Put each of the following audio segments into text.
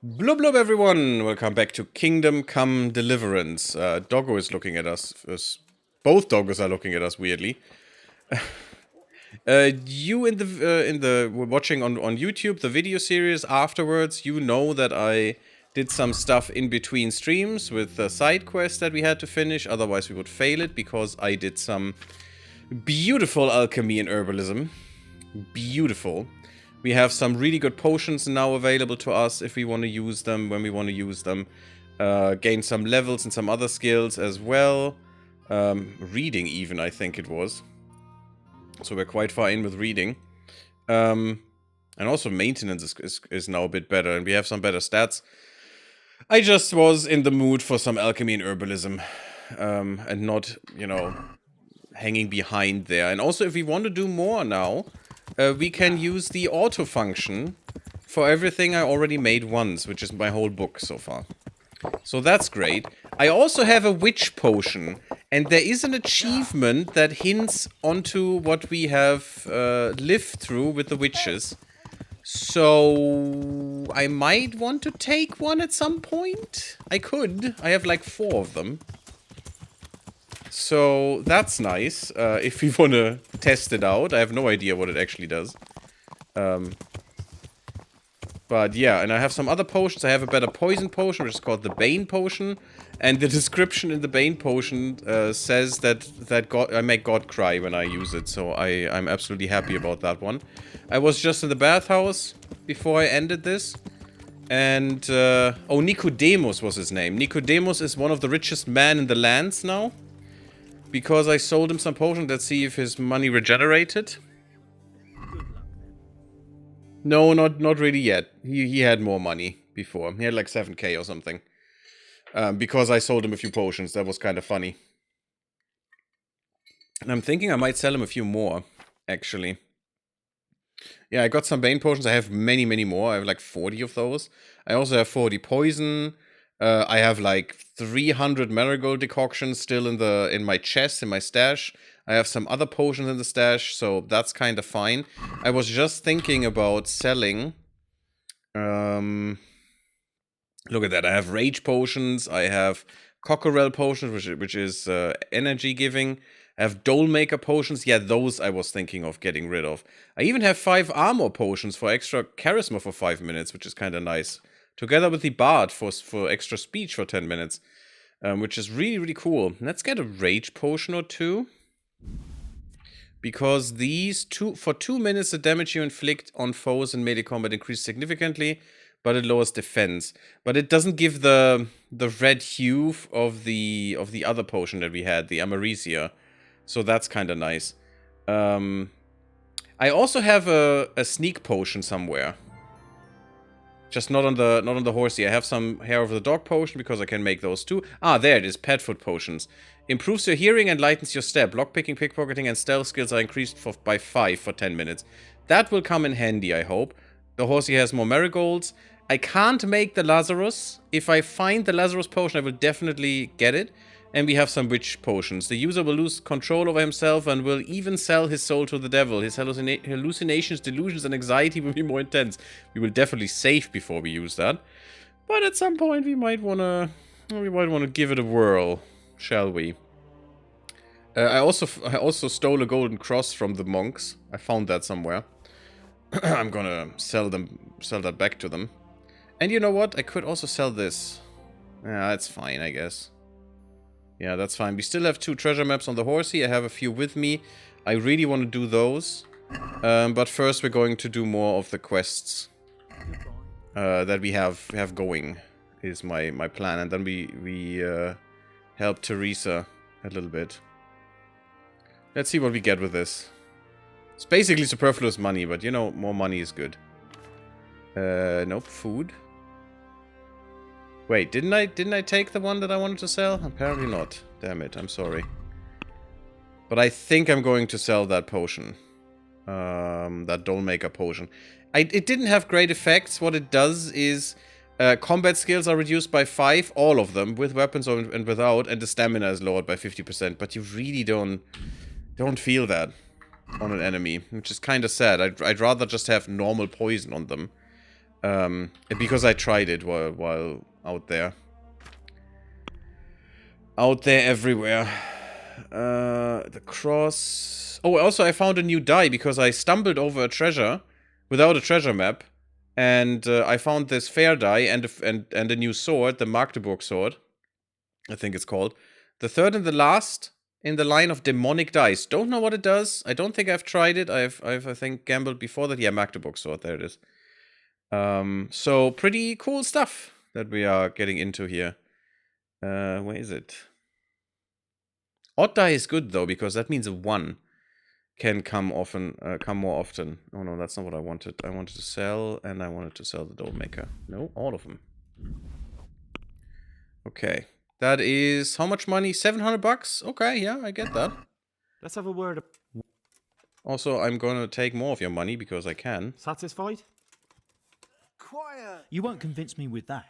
Blub blub everyone! Welcome back to Kingdom Come Deliverance. Doggo is looking at us. Both doggos are looking at us weirdly. You watching on YouTube the video series afterwards, you know that I did some stuff in between streams with the side quest that we had to finish, otherwise we would fail it because I did some beautiful alchemy and herbalism. Beautiful. We have some really good potions now available to us if we want to use them, when we want to use them. Gain some levels and some other skills as well. Reading even, I think it was. So we're quite far in with reading. And also maintenance is now a bit better, and we have some better stats. I just was in the mood for some alchemy and herbalism. And not, you know, hanging behind there. And also, if we want to do more now, we can use the auto function for everything I already made once, which is my whole book so far. So that's great. I also have a witch potion, and there is an achievement that hints onto what we have lived through with the witches. So I might want to take one at some point. I could. I have like 4 of them. So that's nice, if we want to test it out. I have no idea what it actually does. But yeah, and I have some other potions. I have a better poison potion, which is called the Bane potion. And the description in the Bane potion says that God, I make God cry when I use it. So I'm absolutely happy about that one. I was just in the bathhouse before I ended this. And, oh, Nicodemus was his name. Nicodemus is one of the richest men in the lands now. Because I sold him some potions. Let's see if his money regenerated. No, not really yet. He had more money before. He had like 7k or something. Because I sold him a few potions. That was kind of funny. And I'm thinking I might sell him a few more, actually. Yeah, I got some Bane potions. I have many, many more. I have like 40 of those. I also have 40 poison. I have like 300 marigold decoctions still in my chest, in my stash. I have some other potions in the stash, so that's kind of fine. I was just thinking about selling. Look at that. I have rage potions. I have cockerel potions, which is energy giving. I have Dole Maker potions. Yeah, those I was thinking of getting rid of. I even have 5 armor potions for extra charisma for 5 minutes, which is kind of nice. Together with the Bard for extra speech for 10 minutes. Which is really, really cool. Let's get a Rage Potion or 2. Because these for 2 minutes, the damage you inflict on foes in melee combat increases significantly, but it lowers defense. But it doesn't give the red hue of the other potion that we had, the Amaresia. So that's kind of nice. I also have a sneak potion somewhere. Just not on the horsey. I have some hair of the dog potion because I can make those too. Ah, there it is. Pet foot potions. Improves your hearing and lightens your step. Lockpicking, pickpocketing, and stealth skills are increased by 5 for 10 minutes. That will come in handy, I hope. The horsey has more marigolds. I can't make the Lazarus. If I find the Lazarus potion, I will definitely get it. And we have some witch potions. The user will lose control over himself and will even sell his soul to the devil. His hallucinations, delusions, and anxiety will be more intense. We will definitely save before we use that. But at some point we might wanna give it a whirl, shall we? I also stole a golden cross from the monks. I found that somewhere. I'm gonna sell that back to them. And you know what? I could also sell this. Yeah, that's fine, I guess. Yeah, that's fine. We still have 2 treasure maps on the horsey. I have a few with me. I really want to do those. But first we're going to do more of the quests that we have going, is my plan. And then we help Teresa a little bit. Let's see what we get with this. It's basically superfluous money, but you know, more money is good. Nope, food. Wait, didn't I take the one that I wanted to sell? Apparently not. Damn it, I'm sorry. But I think I'm going to sell that potion. That Dole Maker potion. It didn't have great effects. What it does is combat skills are reduced by 5, all of them, with weapons and without, and the stamina is lowered by 50%. But you really don't feel that on an enemy, which is kind of sad. I'd rather just have normal poison on them. Because I tried it while out there. Out there everywhere. The cross... Oh, also I found a new die because I stumbled over a treasure without a treasure map. And I found this fair die and a new sword, the Magdeburg sword, I think it's called. The third and the last in the line of demonic dice. Don't know what it does. I don't think I've tried it. I've I think gambled before that. Yeah, Magdeburg sword, there it is. So pretty cool stuff that we are getting into here. Where is it? Odd die is good though, because that means a 1 can come more often. Oh no, that's not what I wanted. I wanted to sell, and I wanted to sell the doll maker. No, all of them. Okay. That is how much money? 700 bucks? Okay, yeah, I get that. Let's have a word. Also, I'm gonna take more of your money because I can. Satisfied? Quiet. You won't convince me with that.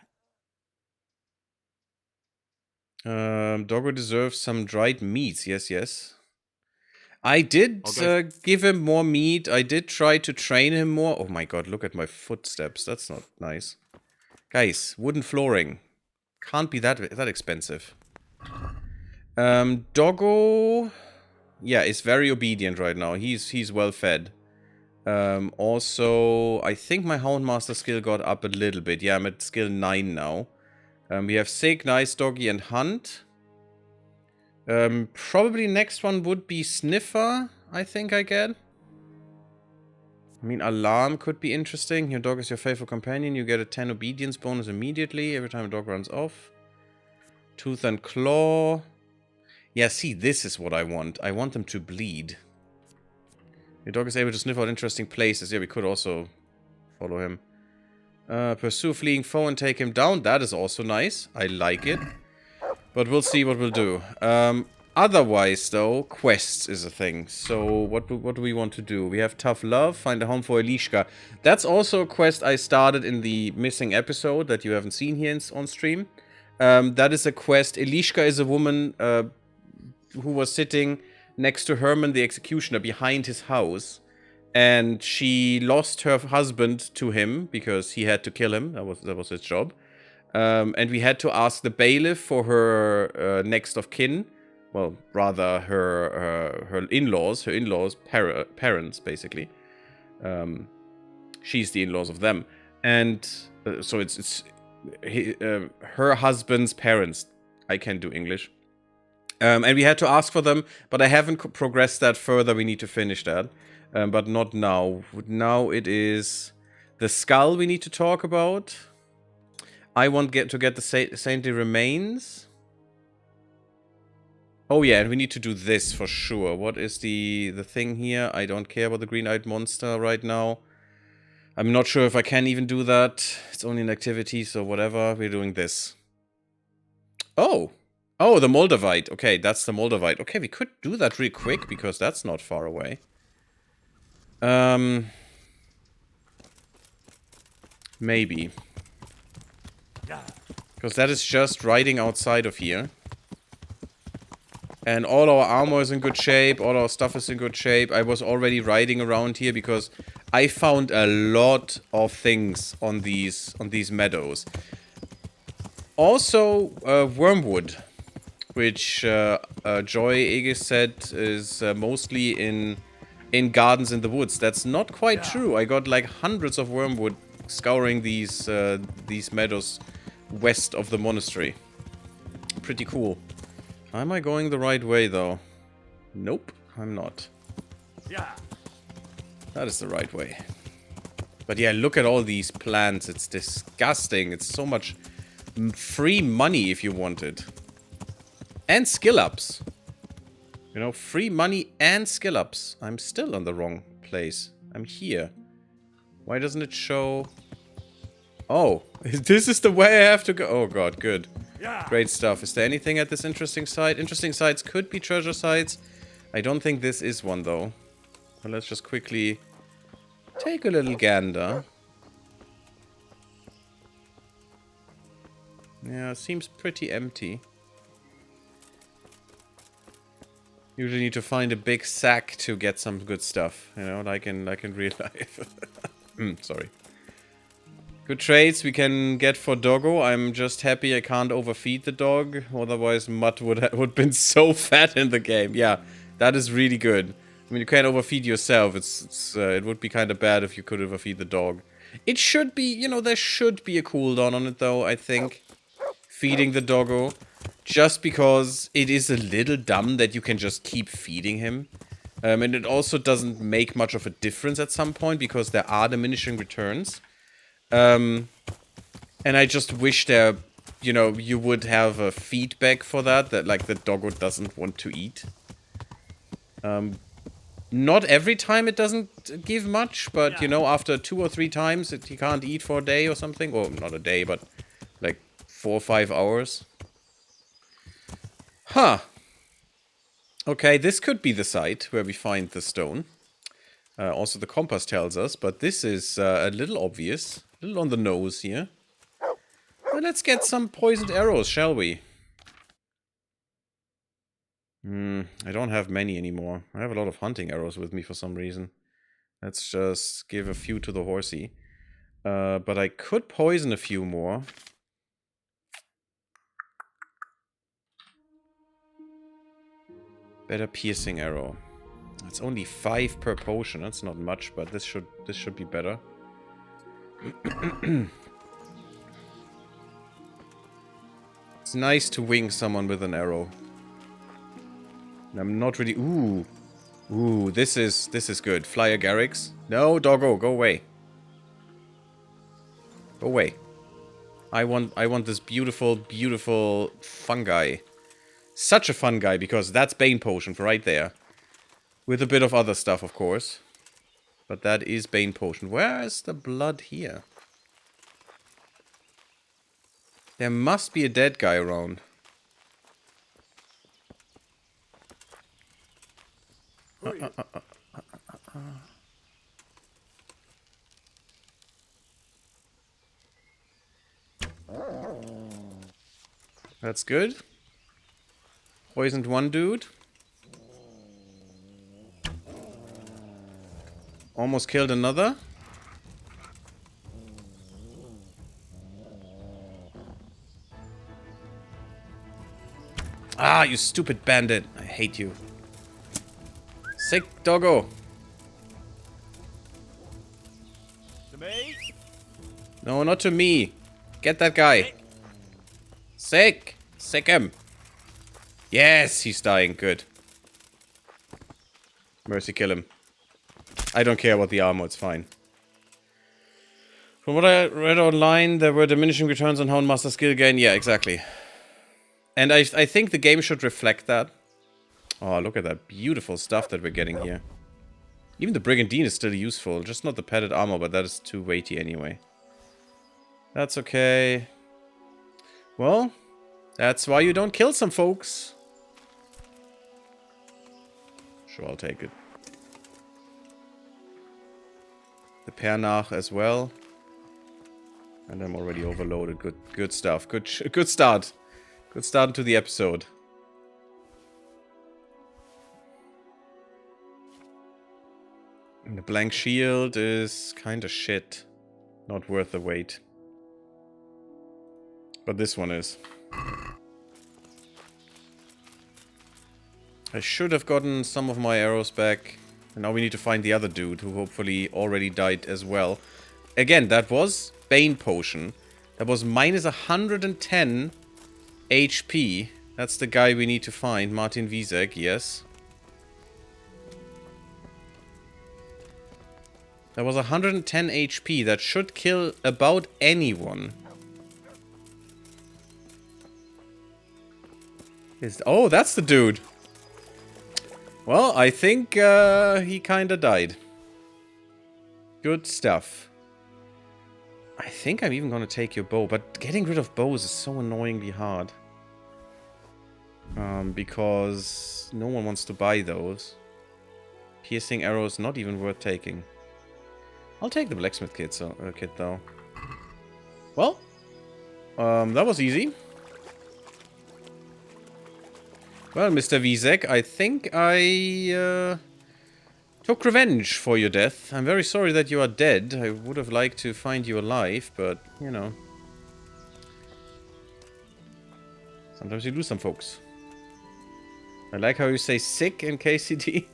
Doggo deserves some dried meats. Yes, yes. I did give him more meat. I did try to train him more. Oh my god, look at my footsteps. That's not nice. Guys, wooden flooring. Can't be that expensive. Doggo... Yeah, is very obedient right now. He's well fed. Also, I think my Houndmaster skill got up a little bit. Yeah, I'm at skill 9 now. We have Sick, Nice Doggy, and Hunt. Probably next one would be Sniffer, I think I get. I mean, Alarm could be interesting. Your dog is your faithful companion. You get a 10 obedience bonus immediately every time a dog runs off. Tooth and Claw. Yeah, see, this is what I want. I want them to bleed. Your dog is able to sniff out interesting places. Yeah, we could also follow him. Pursue a fleeing foe and take him down. That is also nice. I like it. But we'll see what we'll do. Otherwise, though, quests is a thing. So, what do we want to do? We have Tough Love, find a home for Elishka. That's also a quest I started in the missing episode that you haven't seen here on stream. That is a quest. Elishka is a woman who was sitting next to Herman the Executioner behind his house. And she lost her husband to him because he had to kill him. That was his job. And we had to ask the bailiff for her next of kin. Well, rather her in-laws. Her in-laws, parents, basically. She's the in-laws of them. And so it's her husband's parents. I can't do English. And we had to ask for them, but I haven't progressed that further. We need to finish that. But not now. Now it is the skull we need to talk about. I want to get the Saintly Remains. Oh yeah, and we need to do this for sure. What is the thing here? I don't care about the green-eyed monster right now. I'm not sure if I can even do that. It's only an activity, so whatever. We're doing this. Oh! Oh, the Moldavite. Okay, that's the Moldavite. Okay, we could do that really quick, because that's not far away. Maybe. Because that is just riding outside of here. And all our armor is in good shape, all our stuff is in good shape. I was already riding around here because I found a lot of things on these meadows. Also, wormwood, which Joy Aegis said is mostly in gardens in the woods. That's not quite true. I got like hundreds of wormwood scouring these meadows west of the monastery. Pretty cool. Am I going the right way, though? Nope, I'm not. Yeah. That is the right way. But yeah, look at all these plants. It's disgusting. It's so much free money if you want it. And skill ups. You know, free money and skill ups. I'm still on the wrong place. I'm here. Why doesn't it show... Oh, this is the way I have to go. Oh god, good. Yeah. Great stuff. Is there anything at this interesting site? Interesting sites could be treasure sites. I don't think this is one, though. Well, let's just quickly take a little gander. Yeah, it seems pretty empty. Usually need to find a big sack to get some good stuff, you know, like in real life. Sorry. Good traits we can get for Doggo. I'm just happy I can't overfeed the dog. Otherwise, Mutt would have been so fat in the game. Yeah, that is really good. I mean, you can't overfeed yourself. It would be kind of bad if you could overfeed the dog. It should be, you know, there should be a cooldown on it, though, I think. Feeding the Doggo. Just because it is a little dumb that you can just keep feeding him. And it also doesn't make much of a difference at some point, because there are diminishing returns. And I just wish there, you know, you would have a feedback for that like, the doggo doesn't want to eat. Not every time it doesn't give much, but, you know, after 2 or 3 times he can't eat for a day or something. Or, not a day, but, like, 4 or 5 hours. Huh. Okay, this could be the site where we find the stone. Also, the compass tells us, but this is a little obvious. A little on the nose here. Well, let's get some poisoned arrows, shall we? I don't have many anymore. I have a lot of hunting arrows with me for some reason. Let's just give a few to the horsey. But I could poison a few more. Better piercing arrow. It's only 5 per potion. That's not much, but this should be better. It's nice to wing someone with an arrow. I'm not really... Ooh, this is good. Flyer Garrix. No, doggo, go away. Go away. I want this beautiful, beautiful fungi. Such a fun guy, because that's Bane Potion for right there. With a bit of other stuff, of course. But that is Bane Potion. Where is the blood here? There must be a dead guy around. That's good. Poisoned one dude. Almost killed another. Ah, you stupid bandit. I hate you. Sick doggo. To me. No, not to me. Get that guy. Sick. Sick him. Yes, he's dying. Good. Mercy, kill him. I don't care about the armor, it's fine. From what I read online, there were diminishing returns on Houndmaster skill gain. Yeah, exactly. And I think the game should reflect that. Oh, look at that beautiful stuff that we're getting here. Even the Brigandine is still useful. Just not the padded armor, but that is too weighty anyway. That's okay. Well, that's why you don't kill some folks. Sure, I'll take it. The Pernach as well. And I'm already overloaded. Good stuff. Good start. Good start into the episode. And the blank shield is kind of shit. Not worth the wait. But this one is. I should have gotten some of my arrows back. And now we need to find the other dude who hopefully already died as well. Again, that was Bane Potion. That was minus 110 HP. That's the guy we need to find. Martin Wiesek, yes. That was 110 HP. That should kill about anyone. Oh, that's the dude. Well, I think he kinda died. Good stuff. I think I'm even gonna take your bow, but getting rid of bows is so annoyingly hard. Because no one wants to buy those. Piercing arrows not even worth taking. I'll take the blacksmith kit though. Well, that was easy. Well, Mr. Wiesek, I think I Took revenge for your death. I'm very sorry that you are dead. I would have liked to find you alive, but, you know. Sometimes you lose some folks. I like how you say sick in KCD.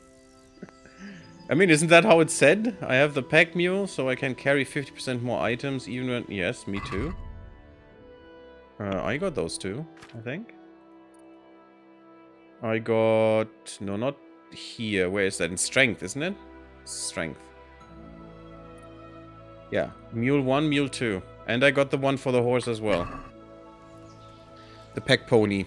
I mean, isn't that how it's said? I have the pack mule, so I can carry 50% more items, even when... Yes, me too. I got those too, I think. I got... No, not here. Where is that? In strength, isn't it? Strength. Yeah. Mule 1, Mule 2. And I got the one for the horse as well. The pack pony.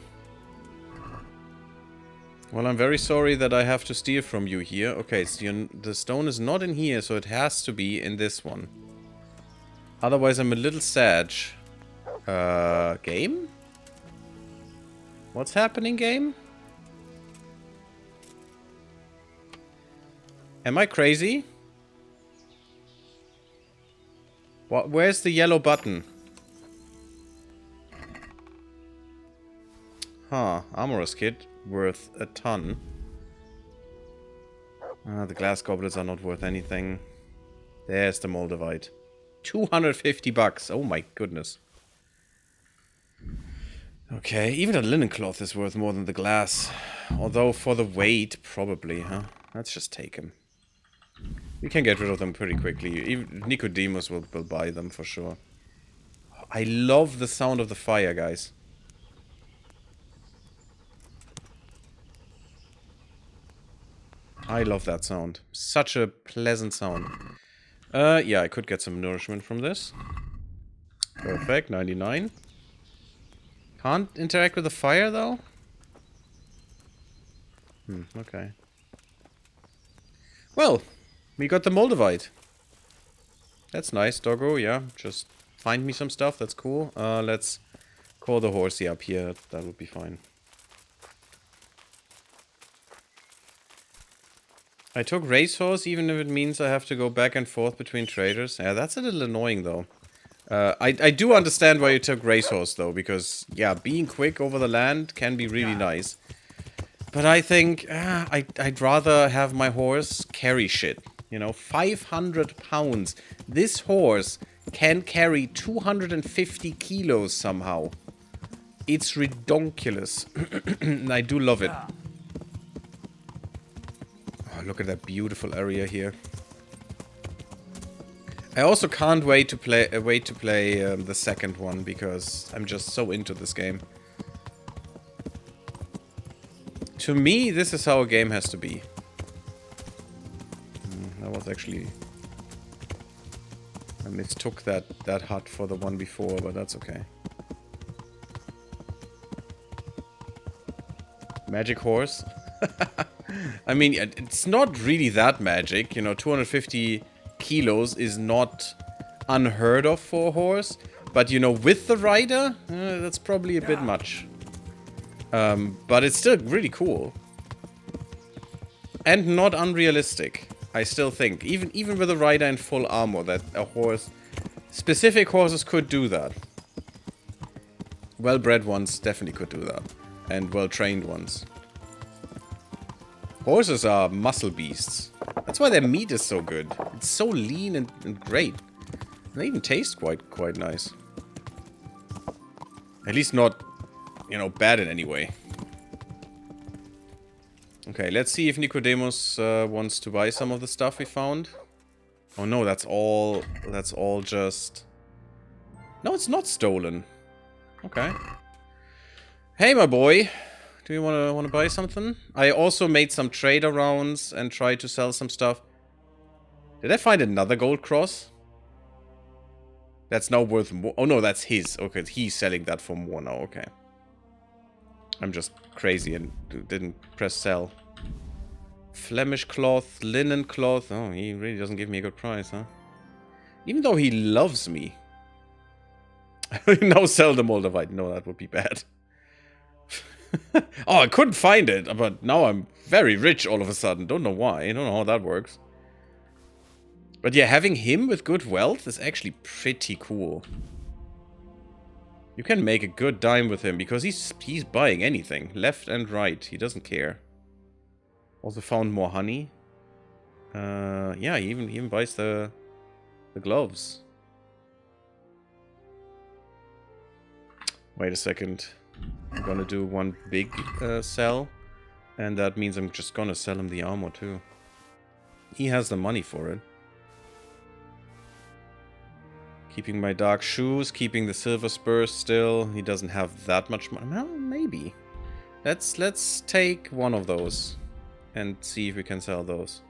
Well, I'm very sorry that I have to steal from you here. Okay, so the stone is not in here, so it has to be in this one. Otherwise, I'm a little sad. Game? What's happening, game? Am I crazy? What? Where's the yellow button? Huh, Armorer's Kit. Worth a ton. The glass goblets are not worth anything. There's the Moldavite. 250 bucks. Oh my goodness. Okay, even a linen cloth is worth more than the glass. Although for the weight, probably, huh? Let's just take him. We can get rid of them pretty quickly. Even Nicodemus will buy them for sure. I love the sound of the fire, guys. I love that sound. Such a pleasant sound. Yeah, I could get some nourishment from this. Perfect, 99. Can't interact with the fire, though? Okay. Well, we got the Moldavite. That's nice, doggo, yeah. Just find me some stuff, that's cool. Let's call the horsey up here. That would be fine. I took racehorse, even if it means I have to go back and forth between traders. Yeah, that's a little annoying, though. I do understand why you took racehorse, though, because, yeah, being quick over the land can be really nice. But I think I'd rather have my horse carry shit. You know, 500 pounds. This horse can carry 250 kilos somehow. It's redonkulous. I do love it. Look at that beautiful area here. I also can't wait to play the second one because I'm just so into this game. To me, this is how a game has to be. That was actually... I mistook that hut for the one before, but that's okay. Magic horse. I mean, it's not really that magic. You know, 250 kilos is not unheard of for a horse. But, you know, with the rider, that's probably a bit much. But it's still really cool. And not unrealistic, I still think. Even with a rider in full armor, that a horse... Specific horses could do that. Well-bred ones definitely could do that. And well-trained ones. Horses are muscle beasts. That's why their meat is so good. It's so lean and great. They even taste quite nice. At least not, you know, bad in any way. Okay, let's see if Nicodemus wants to buy some of the stuff we found. Oh no, that's all just... No, it's not stolen. Okay. Hey, my boy. Do you wanna buy something? I also made some trader rounds and tried to sell some stuff. Did I find another gold cross? That's now worth more. Oh no, that's his. Okay, he's selling that for more now. Okay. I'm just crazy and didn't press sell. Flemish cloth, linen cloth. Oh, he really doesn't give me a good price, huh? Even though he loves me. Now sell the Moldavite. No, that would be bad. Oh, I couldn't find it, but now I'm very rich all of a sudden. Don't know why. I don't know how that works. But yeah, having him with good wealth is actually pretty cool. You can make a good dime with him because he's buying anything, left and right. He doesn't care. Also found more honey. Yeah, he even buys the gloves. Wait a second. I'm gonna do one big sell. And that means I'm just gonna sell him the armor too. He has the money for it. Keeping my dark shoes, keeping the silver spurs still. He doesn't have that much money. Well, maybe. Let's take one of those and see if we can sell those.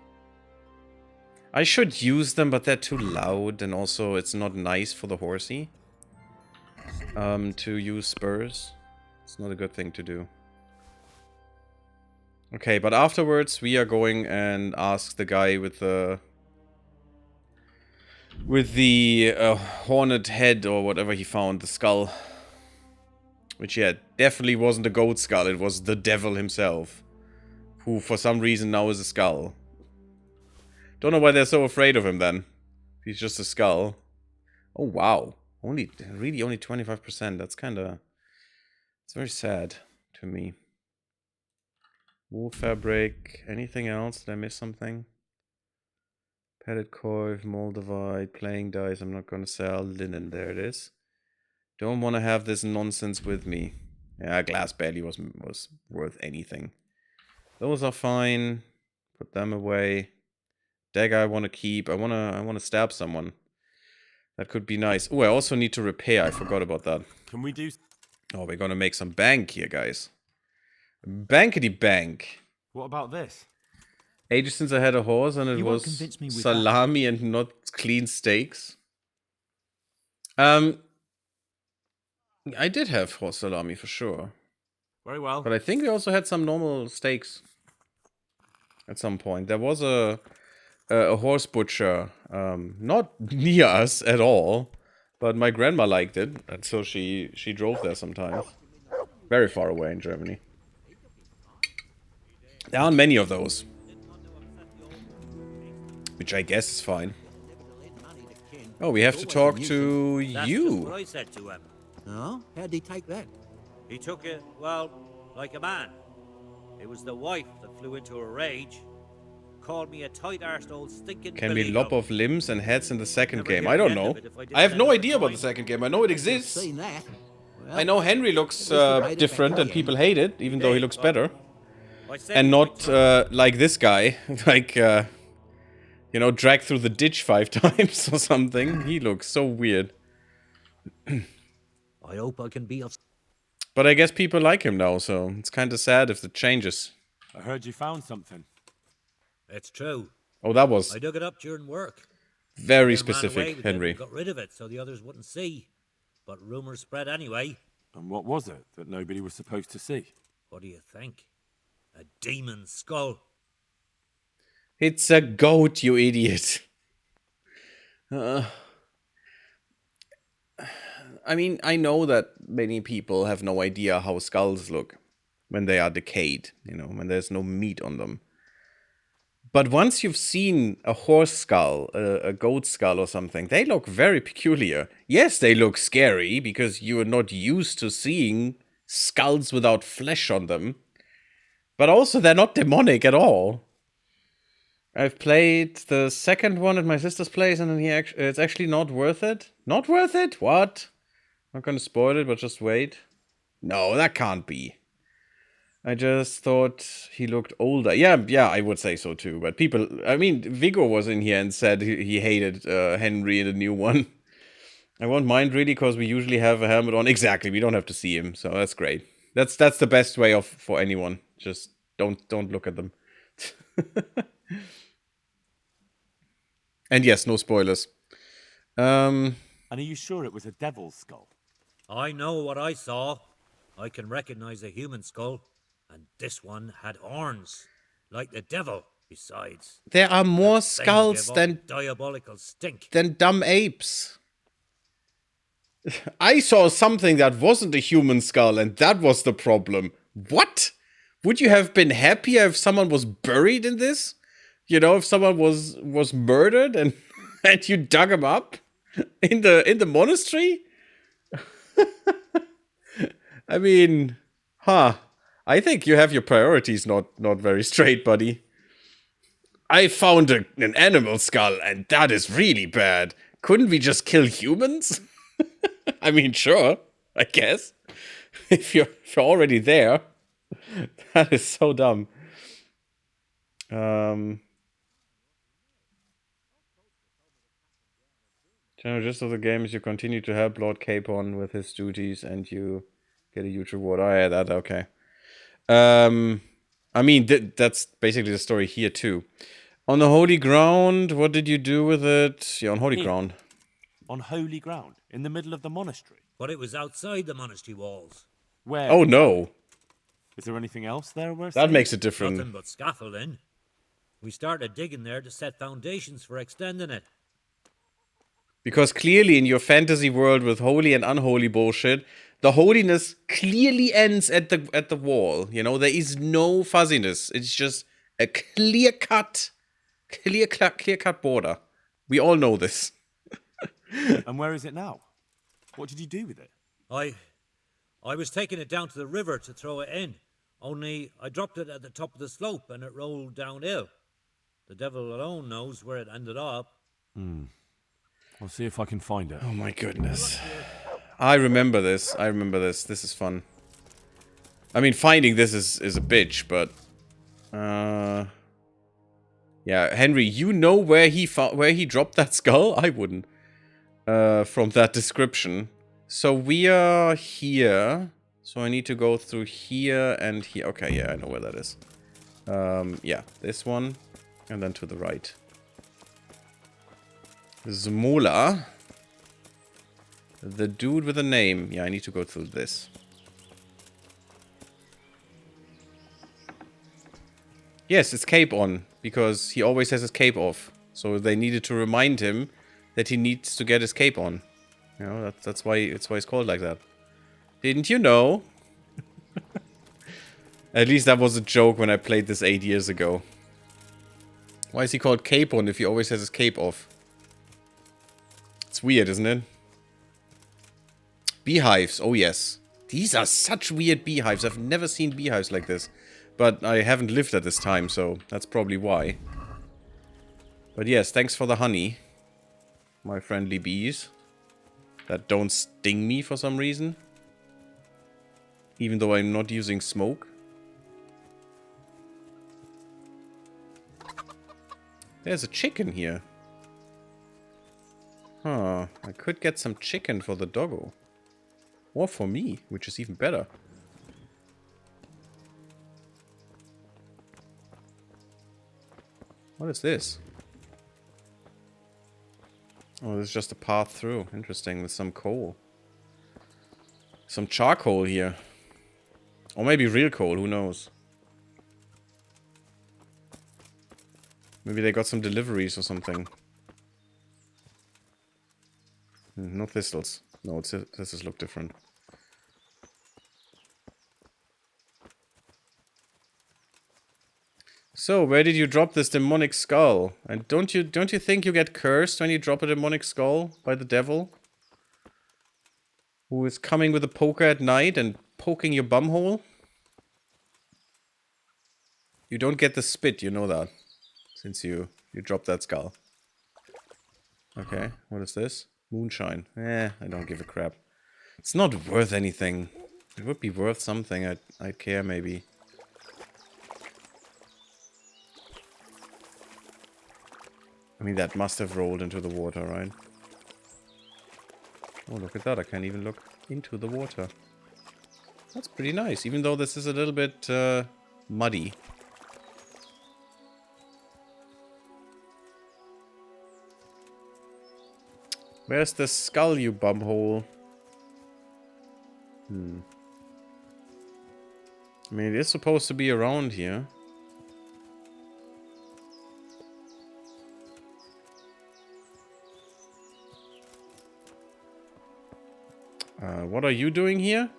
I should use them, but they're too loud, and also it's not nice for the horsey to use spurs. It's not a good thing to do. Okay, but afterwards we are going and ask the guy with the horned head or whatever he found, the skull. Which, yeah, definitely wasn't a goat skull, it was the devil himself. Who, for some reason, now is a skull. Don't know why they're so afraid of him, then. He's just a skull. Oh, wow. Really only 25%. That's kinda... It's very sad to me. Wool fabric. Anything else? Did I miss something? Padded coif, moldavite, playing dice. I'm not gonna sell. Linen, there it is. Don't want to have this nonsense with me. Yeah, glass barely was worth anything. Those are fine. Put them away. Dagger I want to keep. I want to stab someone. That could be nice. Oh, I also need to repair. I forgot about that. Can we do... Oh, we're gonna make some bank here, guys. Bankety bank. What about this? Ages since I had a horse and it was salami and not clean steaks. I did have horse salami for sure. Very well. But I think we also had some normal steaks at some point. There was a horse butcher, not near us at all, but my grandma liked it, and so she drove there sometimes. Very far away in Germany. There aren't many of those. Which I guess is fine. Oh, we have to talk to you. That's what I said to him. Oh? How'd he take that? He took it, well, like a man. It was the wife that flew into a rage. Called me a tight-arsed old stinking Can we billy lop off limbs and heads in the second Never game? hear I the don't end know. of it if I didn't I have end no up idea about the crying. second game. I know it exists. Seen that. Well, I know Henry looks different and people hate it, even though he looks better. I said And to not my like this guy, like, you know, dragged through the ditch 5 times or something. He looks so weird. I hope I can be of... But I guess people like him now, so it's kind of sad if it changes. I heard you found something. It's true. Oh, that was I dug it up during work. very Then ran away specific, with it and Henry. got rid of it so the others wouldn't see. But rumors spread anyway. And what was it that nobody was supposed to see? What do you think? A demon skull. It's a goat, you idiot. I mean, I know that many people have no idea how skulls look when they are decayed, you know, when there's no meat on them. But once you've seen a horse skull, a goat skull or something, they look very peculiar. Yes, they look scary because you are not used to seeing skulls without flesh on them. But also, they're not demonic at all. I've played the second one at my sister's place, and then it's actually not worth it. Not worth it? What? Not gonna spoil it, but just wait. No, that can't be. I just thought he looked older. Yeah, I would say so too. But people, I mean, Viggo was in here and said he hated Henry in the new one. I won't mind really, because we usually have a helmet on. Exactly, we don't have to see him, so that's great. That's the best way for anyone. Just don't look at them. And yes, no spoilers. And are you sure it was a devil's skull? I know what I saw. I can recognize a human skull. And this one had horns. Like the devil, besides. There are more Thing skulls gave off than diabolical stink. dumb apes. I saw something that wasn't a human skull, and that was the problem. What? Would you have been happier if someone was buried in this? You know, if someone was murdered and and you dug him up in the monastery? I mean, I think you have your priorities not very straight, buddy. I found an animal skull, and that is really bad. Couldn't we just kill humans? I mean, sure, I guess. If you're already there. That is so dumb. General gist of the game is you continue to help Lord Capon with his duties and you get a huge reward. Oh yeah, that okay. I mean, that's basically the story here too. On the holy ground, what did you do with it? Yeah, on holy Here. ground. On holy ground, in the middle of the monastery. But it was outside the monastery walls. Where? Oh exactly? no, Is there anything else there worth that seeing? makes it different. Nothing but scaffolding. We started digging there to set foundations for extending it. Because clearly in your fantasy world with holy and unholy bullshit, the holiness clearly ends at the wall. You know, there is no fuzziness. It's just a clear-cut border. We all know this. And where is it now? What did you do with it? I was taking it down to the river to throw it in. Only I dropped it at the top of the slope and it rolled downhill. The devil alone knows where it ended up. I'll see if I can find it. Oh my goodness. I remember this. This is fun. I mean, finding this is a bitch, but... yeah, Henry, you know where he dropped that skull? I wouldn't. From that description. So we are here. So I need to go through here and here. Okay, yeah, I know where that is. Yeah, this one. And then to the right. Zmola. The dude with a name. Yeah, I need to go through this. Yes, it's cape on. Because he always has his cape off. So they needed to remind him that he needs to get his cape on. You know, that's why it's called like that. Didn't you know? At least that was a joke when I played this 8 years ago. Why is he called cape on if he always has his cape off? It's weird, isn't it? Beehives, oh yes. These are such weird beehives. I've never seen beehives like this. But I haven't lived at this time, so that's probably why. But yes, thanks for the honey. My friendly bees. That don't sting me for some reason. Even though I'm not using smoke. There's a chicken here. Huh. I could get some chicken for the doggo. Or for me, which is even better. What is this? Oh, this is just a path through. Interesting, with some coal. Some charcoal here. Or maybe real coal, who knows? Maybe they got some deliveries or something. No thistles. No, thistles look different. So, where did you drop this demonic skull? And don't you think you get cursed when you drop a demonic skull by the devil? Who is coming with a poker at night and poking your bumhole? You don't get the spit, you know that. Since you dropped that skull. Okay, what is this? Moonshine. I don't give a crap. It's not worth anything. It would be worth something. I'd care maybe. I mean, that must have rolled into the water, right? Oh, look at that. I can't even look into the water. That's pretty nice, even though this is a little bit muddy. Where's the skull, you bumhole? I mean, it is supposed to be around here. What are you doing here,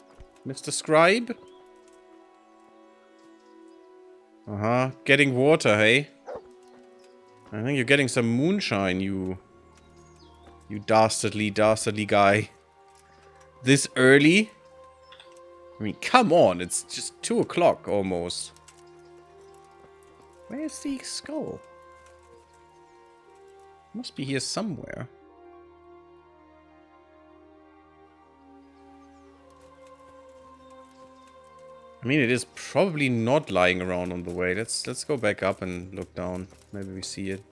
Mr. Scribe? Uh-huh. Getting water, hey? I think you're getting some moonshine, you dastardly guy. This early? I mean, come on. It's just 2 o'clock almost. Where's the skull? Must be here somewhere. I mean, it is probably not lying around on the way. Let's go back up and look down. Maybe we see it.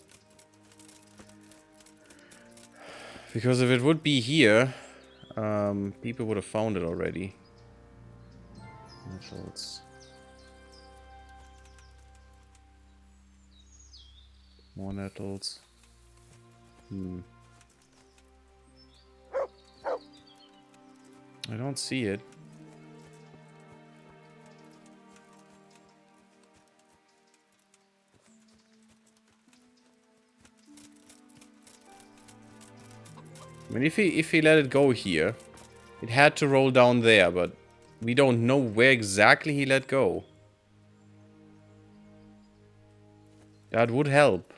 Because if it would be here, people would have found it already. Nettles. More nettles. I don't see it. I mean, if he let it go here, it had to roll down there, but we don't know where exactly he let go. That would help.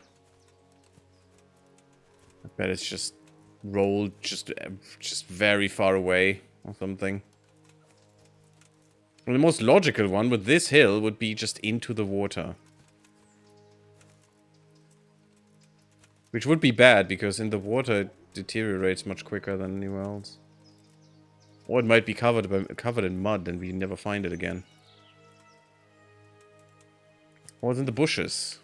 I bet it's just rolled just very far away or something. And the most logical one with this hill would be just into the water. Which would be bad, because in the water it deteriorates much quicker than anywhere else. Or it might be covered in mud and we never find it again. Or it's in the bushes.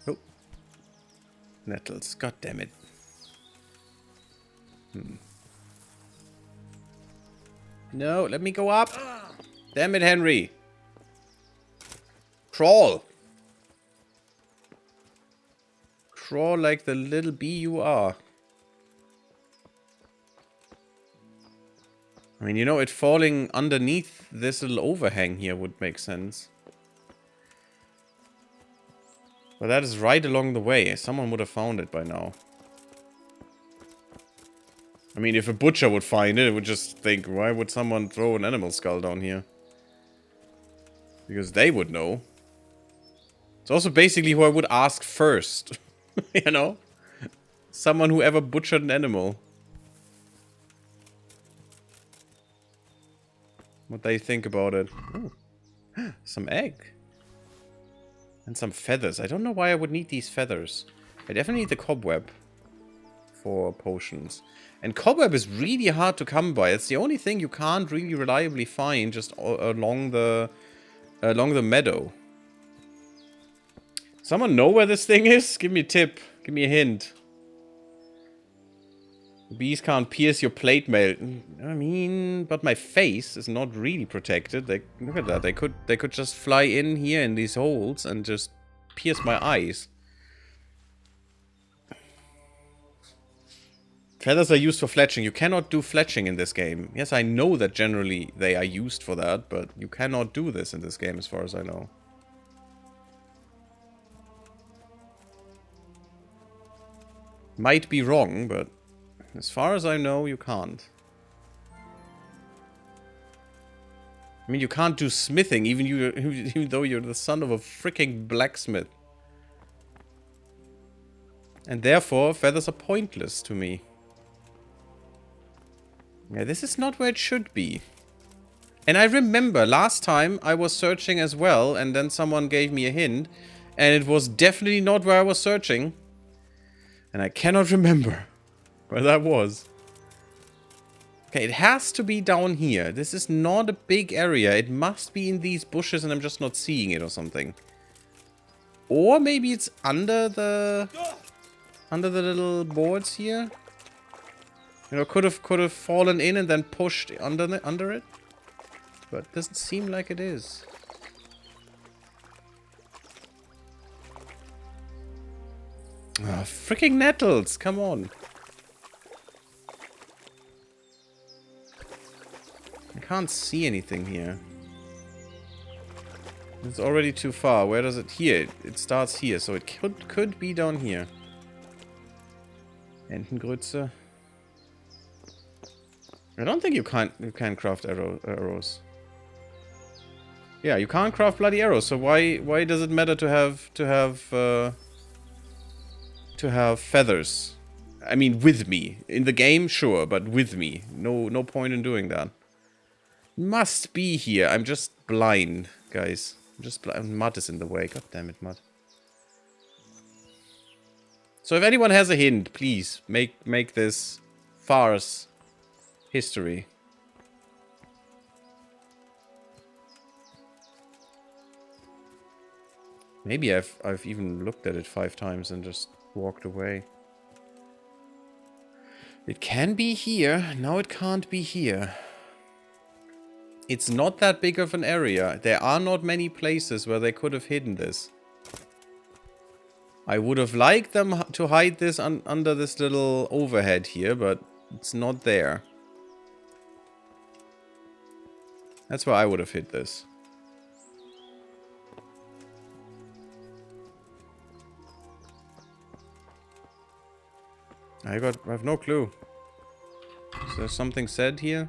Oh. Nettles, god damn it. No, let me go up. Damn it, Henry. Crawl. Crawl like the little bee you are. I mean, you know, it falling underneath this little overhang here would make sense. But that is right along the way. Someone would have found it by now. I mean, if a butcher would find it, it would just think, why would someone throw an animal skull down here? Because they would know. It's also basically who I would ask first. You know? Someone who ever butchered an animal. What they think about it. Ooh. Some egg. And some feathers. I don't know why I would need these feathers. I definitely need the cobweb for potions. And cobweb is really hard to come by. It's the only thing you can't really reliably find just along the meadow. Someone know where this thing is? Give me a tip. Give me a hint. Bees can't pierce your plate mail. I mean, but my face is not really protected. Look at that. They could just fly in here in these holes and just pierce my eyes. Feathers are used for fletching. You cannot do fletching in this game. Yes, I know that generally they are used for that, but you cannot do this in this game as far as I know. Might be wrong, but as far as I know, you can't. I mean, you can't do smithing, even though you're the son of a freaking blacksmith. And therefore, feathers are pointless to me. Yeah, this is not where it should be. And I remember last time I was searching as well, and then someone gave me a hint, and it was definitely not where I was searching. And I cannot remember where that was. Okay, it has to be down here. This is not a big area. It must be in these bushes and I'm just not seeing it or something. Or maybe it's under the little boards here. You know, could have fallen in and then pushed under it. But it doesn't seem like it is. Ah, freaking nettles! Come on. I can't see anything here. It's already too far. Where does it? Here. It starts here, so it could be down here. Entengrütze. I don't think you can craft arrows. Yeah, you can't craft bloody arrows. So why does it matter to have feathers? I mean, with me in the game, sure, but with me, no point in doing that. Must be here. I'm just blind, guys. I'm just blind. Mud is in the way. God damn it, mud. So if anyone has a hint, please make this farce history. Maybe I've even looked at it 5 times and just walked away. It can be here. No, it can't be here. It's not that big of an area. There are not many places where they could have hidden this. I would have liked them to hide this under this little overhead here, but it's not there. That's where I would have hid this. I have no clue. Is there something said here?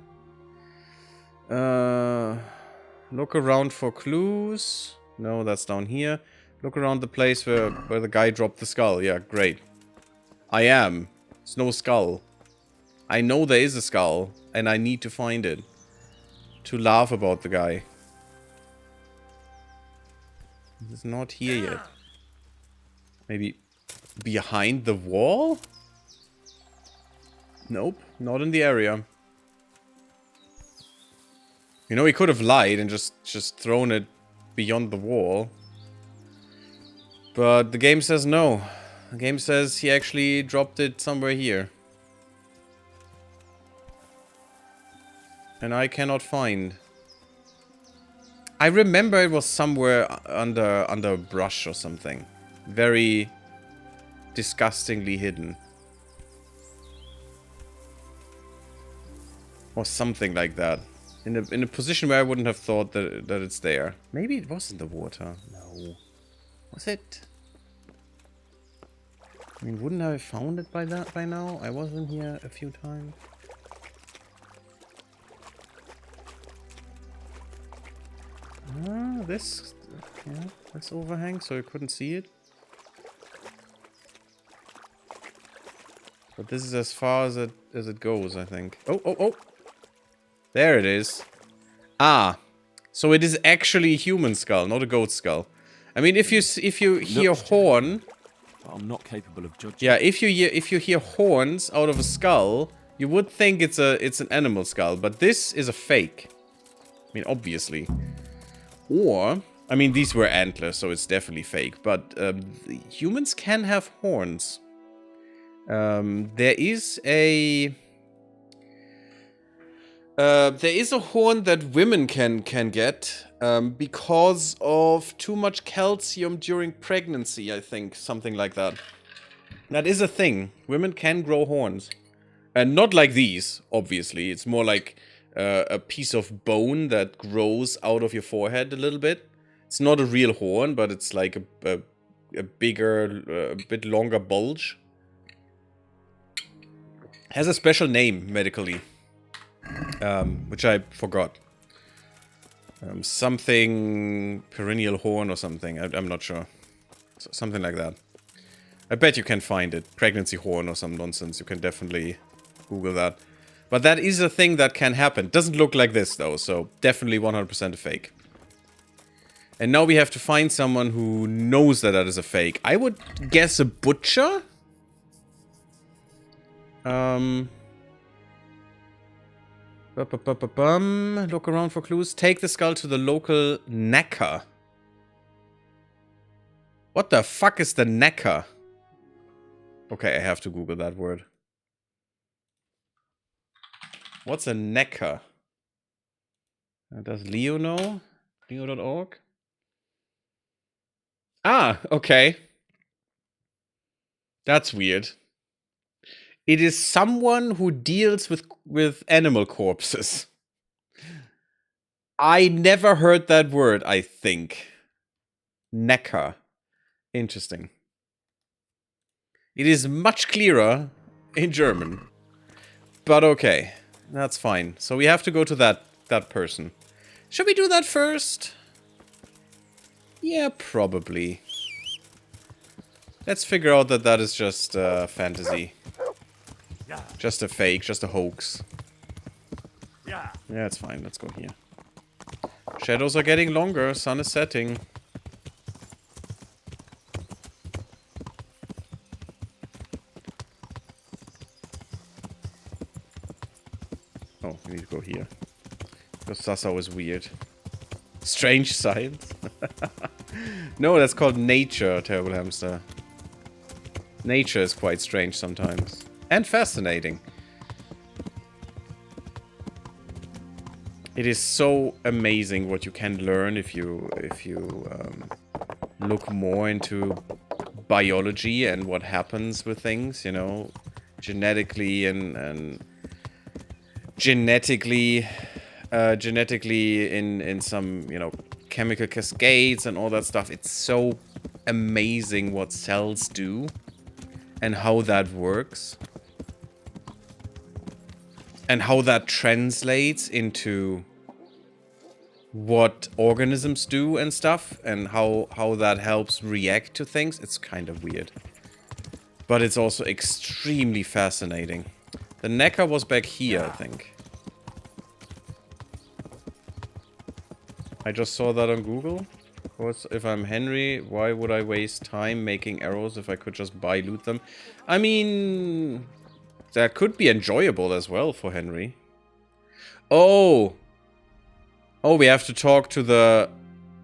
Look around for clues. No, that's down here. Look around the place where the guy dropped the skull. Yeah, great. I am. There's no skull. I know there is a skull, and I need to find it. To laugh about the guy. It's not here yet. Maybe behind the wall? Nope, not in the area. You know, he could have lied and just thrown it beyond the wall. But the game says no. The game says he actually dropped it somewhere here. And I cannot find. I remember it was somewhere under a brush or something. Very disgustingly hidden. Or something like that. In a position where I wouldn't have thought that it's there. Maybe it was in the water. No. Was it? I mean, wouldn't I have found it by now? I was in here a few times. This... Yeah, this overhang, so you couldn't see it. But this is as far as it goes, I think. Oh! There it is. Ah, so it is actually a human skull, not a goat skull. I mean, if you hear horn, I'm not capable of judging. yeah, if you hear horns out of a skull, you would think it's an animal skull, but this is a fake. I mean, obviously. Or, I mean, these were antlers, so it's definitely fake. But humans can have horns. There is a horn that women can get because of too much calcium during pregnancy, I think. Something like that. That is a thing. Women can grow horns. And not like these, obviously. It's more like a piece of bone that grows out of your forehead a little bit. It's not a real horn, but it's like a bigger, a bit longer bulge. Has a special name medically. Which I forgot. Something perennial horn or something. I'm not sure. Something like that. I bet you can find it. Pregnancy horn or some nonsense. You can definitely Google that. But that is a thing that can happen. Doesn't look like this though, so definitely 100% a fake. And now we have to find someone who knows that is a fake. I would guess a butcher? Look around for clues. Take the skull to the local knacker. What the fuck is the knacker? Okay, I have to Google that word. What's a knacker? Does Leo know? Leo.org? Ah, okay. That's weird. It is someone who deals with animal corpses. I never heard that word, I think. Necker. Interesting. It is much clearer in German. But okay. That's fine. So we have to go to that person. Should we do that first? Yeah, probably. Let's figure out that is just fantasy. Just a fake, just a hoax. Yeah, it's fine. Let's go here. Shadows are getting longer. Sun is setting. Oh, we need to go here. Because Sassau is weird. Strange science. No, that's called nature, Terrible Hamster. Nature is quite strange sometimes. And fascinating. It is so amazing what you can learn if you look more into biology and what happens with things, you know, genetically and genetically in some, you know, chemical cascades and all that stuff. It's so amazing what cells do and how that works. And how that translates into what organisms do and stuff, and how that helps react to things. It's kind of weird. But it's also extremely fascinating. The Neckar was back here, I think. I just saw that on Google. If I'm Henry, why would I waste time making arrows if I could just buy loot them? I mean, that could be enjoyable as well for Henry. Oh! Oh, we have to talk to the...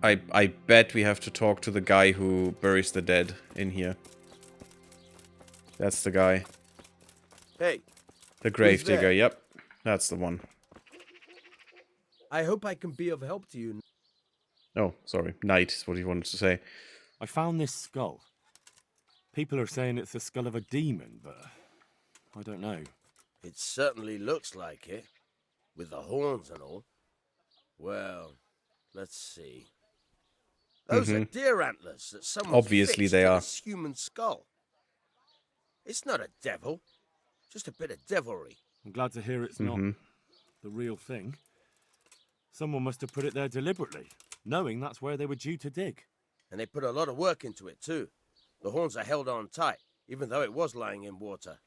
I bet we have to talk to the guy who buries the dead in here. That's the guy. Hey. The gravedigger, yep. That's the one. I hope I can be of help to you. Oh, sorry. Knight is what he wanted to say. I found this skull. People are saying it's the skull of a demon, but I don't know. It certainly looks like it, with the horns and all. Well, let's see. Those are deer antlers that someone Obviously fixed they to are. this human skull. It's not a devil, just a bit of devilry. I'm glad to hear it's not the real thing. Someone must have put it there deliberately, knowing that's where they were due to dig. And they put a lot of work into it, too. The horns are held on tight, even though it was lying in water.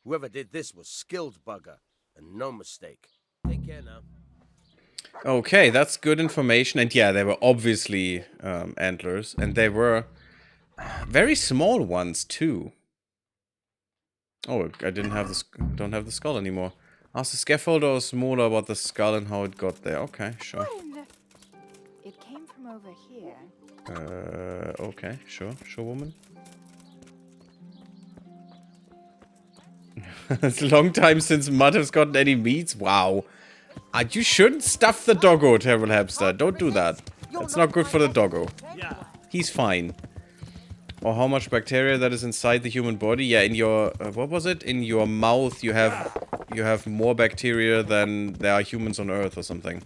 Whoever did this was skilled bugger, and no mistake. Take care now. Okay, that's good information. And yeah, they were obviously antlers. And they were very small ones, too. Oh, I don't have the skull anymore. Ask the scaffolder or smaller about the skull and how it got there. Okay, sure. It came from over here. Okay, sure, woman. It's a long time since Mud has gotten any meats. Wow. You shouldn't stuff the doggo, Terrible Hamster. Don't do that. That's not good for the doggo. He's fine. Or how much bacteria that is inside the human body. Yeah, in your... what was it? In your mouth you have more bacteria than there are humans on Earth or something.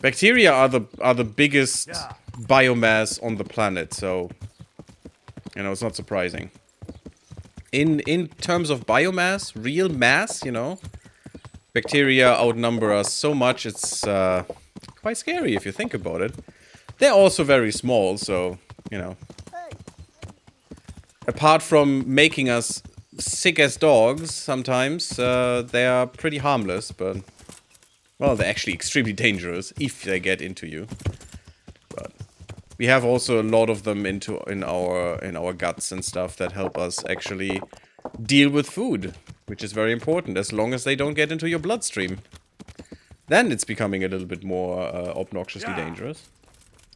Bacteria are the biggest biomass on the planet, so... You know, it's not surprising. In terms of biomass, real mass, you know... Bacteria outnumber us so much, it's quite scary if you think about it. They're also very small, so, you know. Apart from making us sick as dogs sometimes, they are pretty harmless, but... Well, they're actually extremely dangerous if they get into you. But we have also a lot of them in our guts and stuff that help us actually deal with food. Which is very important, as long as they don't get into your bloodstream. Then it's becoming a little bit more obnoxiously dangerous.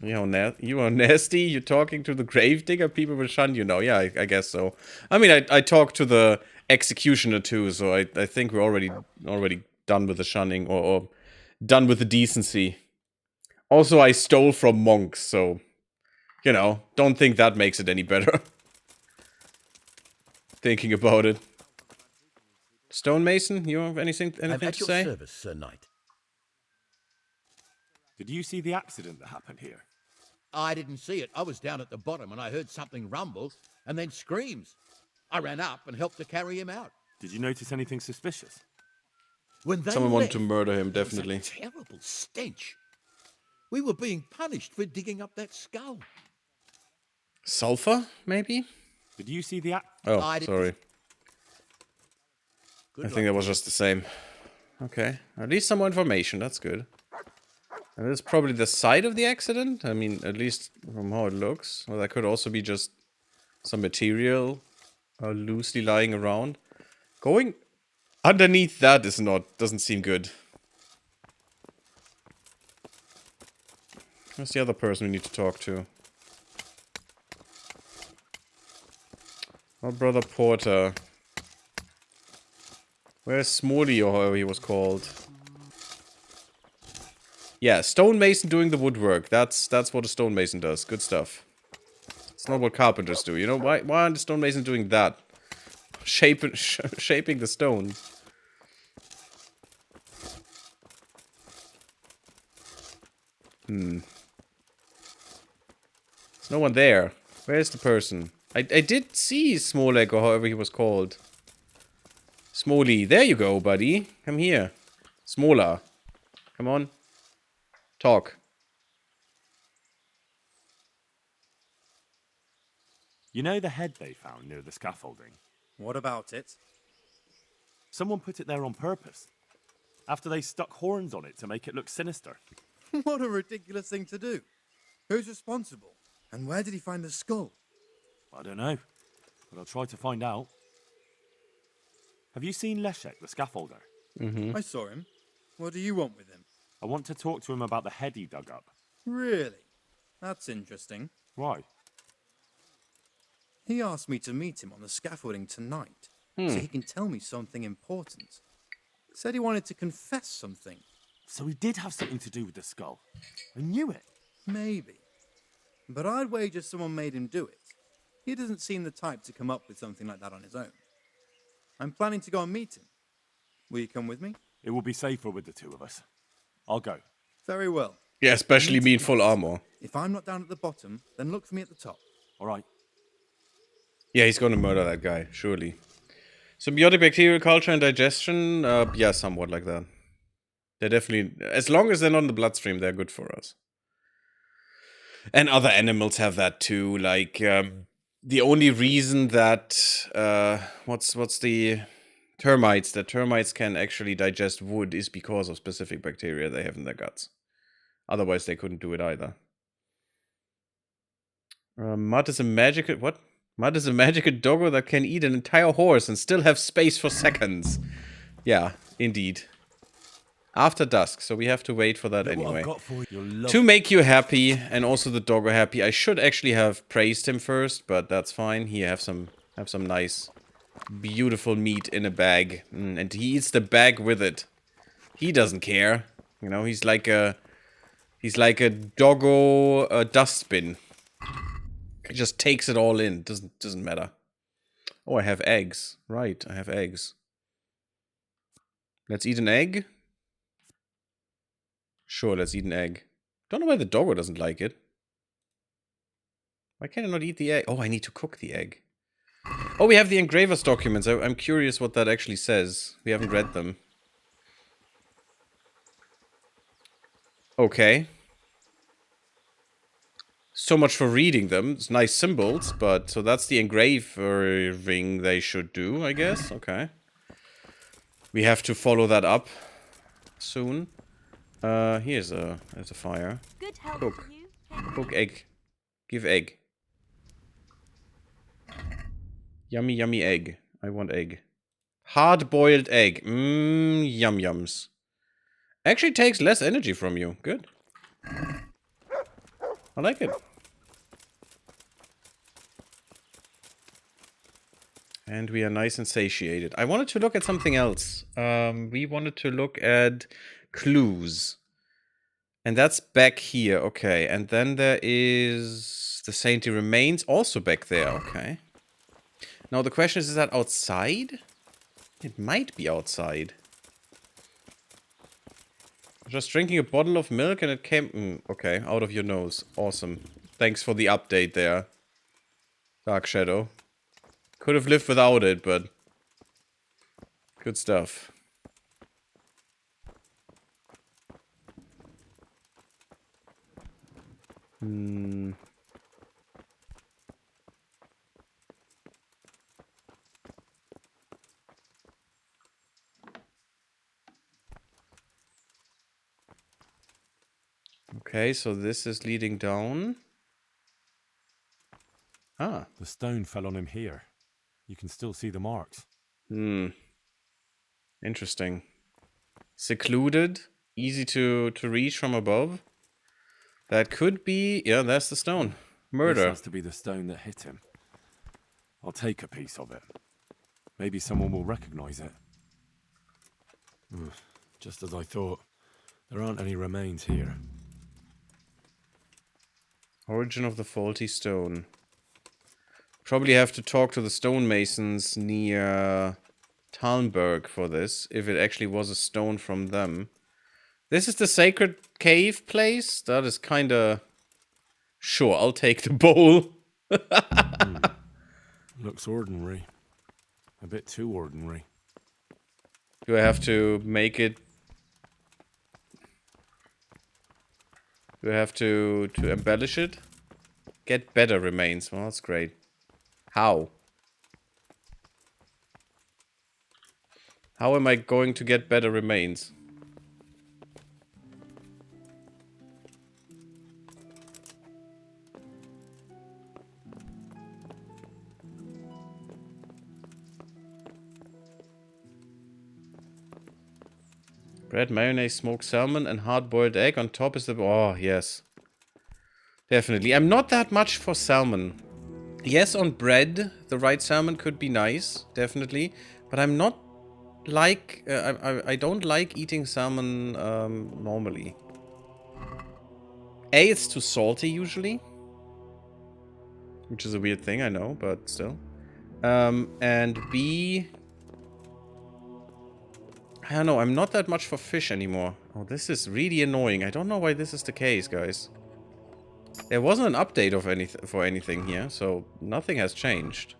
You know, you are nasty, you're talking to the gravedigger, people will shun you now. Yeah, I guess so. I mean, I talked to the executioner too, so I think we're already done with the shunning, or done with the decency. Also, I stole from monks, so, you know, don't think that makes it any better. Thinking about it. Stonemason, you have anything to say? Service, Sir Knight. Did you see the accident that happened here? I didn't see it. I was down at the bottom and I heard something rumble and then screams. I ran up and helped to carry him out. Did you notice anything suspicious? When they Someone wanted to left, murder him, there was definitely. a terrible stench. We were being punished for digging up that skull. Sulfur, maybe? Did you see the Oh, sorry. Good I think that was just the same. Okay. At least some more information. That's good. And this is probably the site of the accident. I mean, at least from how it looks. Or that could also be just some material loosely lying around. Going underneath that doesn't seem good. Where's the other person we need to talk to? Oh, Brother Porter. Where's Smalley, or however he was called? Yeah, stonemason doing the woodwork. That's what a stonemason does. Good stuff. It's not what carpenters do. You know, why aren't the stonemasons doing that? Shaping the stone. There's no one there. Where's the person? I did see Smolek, or however he was called. Smoley. There you go, buddy. Come here. Smola. Come on. Talk. You know the head they found near the scaffolding? What about it? Someone put it there on purpose. After they stuck horns on it to make it look sinister. What a ridiculous thing to do. Who's responsible? And where did he find the skull? I don't know, but I'll try to find out. Have you seen Leszek, the scaffolder? I saw him. What do you want with him? I want to talk to him about the head he dug up. Really? That's interesting. Why? He asked me to meet him on the scaffolding tonight, so he can tell me something important. Said he wanted to confess something. So he did have something to do with the skull. I knew it. Maybe. But I'd wager someone made him do it. He doesn't seem the type to come up with something like that on his own. I'm planning to go and meet him. Will you come with me? It will be safer with the two of us. I'll go. Very well. Yeah, especially me in full armor. If I'm not down at the bottom, then look for me at the top. All right. Yeah, he's gonna murder that guy, surely. Symbiotic bacterial culture and digestion, yeah, somewhat like that. They're definitely, as long as they're not in the bloodstream, they're good for us. And other animals have that too, like, the only reason that, what's the termites, that termites can actually digest wood is because of specific bacteria they have in their guts. Otherwise, they couldn't do it either. Mud is a magical, what? Mud is a magical doggo that can eat an entire horse and still have space for seconds. Yeah, indeed. After dusk, so we have to wait for that anyway. To make you happy, and also the doggo happy, I should actually have praised him first, but that's fine. Here, have some nice, beautiful meat in a bag. And he eats the bag with it. He doesn't care. You know, he's like a doggo dustbin. He just takes it all in. Doesn't matter. Oh, I have eggs. Right, I have eggs. Let's eat an egg. Sure, let's eat an egg. Don't know why the doggo doesn't like it. Why can't I not eat the egg? Oh, I need to cook the egg. Oh, we have the engraver's documents. I'm curious what that actually says. We haven't read them. Okay. So much for reading them. It's nice symbols, but... So that's the engraving they should do, I guess. Okay. We have to follow that up soon. There's a fire. Good help Cook. to you. Cook egg. Give egg. Yummy, yummy egg. I want egg. Hard-boiled egg. Yum yums. Actually takes less energy from you. Good. I like it. And we are nice and satiated. I wanted to look at something else. We wanted to look at clues. And that's back here. Okay. And then there is the Saintly Remains also back there. Okay. Now the question is that outside? It might be outside. Just drinking a bottle of milk and it came... okay, out of your nose. Awesome. Thanks for the update there, Dark Shadow. Could have lived without it, but... good stuff. Okay, so this is leading down. Ah. The stone fell on him here. You can still see the marks. Interesting. Secluded, easy to reach from above. That could be... Yeah, that's the stone. This Murder. has to be the stone that hit him. I'll take a piece of it. Maybe someone will recognize it. Just as I thought. There aren't any remains here. Origin of the faulty stone. Probably have to talk to the stonemasons near Talmberg for this, if it actually was a stone from them. This is the sacred cave place? That is kinda... Sure, I'll take the bowl. Looks ordinary. A bit too ordinary. Do I have to make it... Do I have to embellish it? Get better remains. Well, that's great. How? How am I going to get better remains? Bread, mayonnaise, smoked salmon, and hard-boiled egg. On top is the... Oh, yes. Definitely. I'm not that much for salmon. Yes, on bread, the right salmon could be nice. Definitely. But I'm not like... I don't like eating salmon normally. A, it's too salty usually. Which is a weird thing, I know, but still. And B... I don't know, I'm not that much for fish anymore. Oh, this is really annoying. I don't know why this is the case, guys. There wasn't an update of for anything here, so nothing has changed.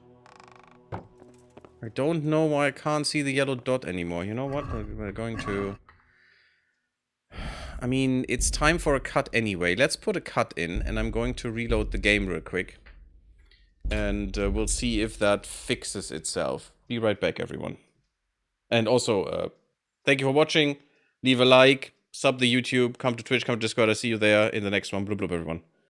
I don't know why I can't see the yellow dot anymore. You know what? We're going to... I mean, it's time for a cut anyway. Let's put a cut in, and I'm going to reload the game real quick. And we'll see if that fixes itself. Be right back, everyone. And also... thank you for watching. Leave a like, sub the YouTube, come to Twitch, come to Discord. I see you there in the next one. Blub blub, everyone.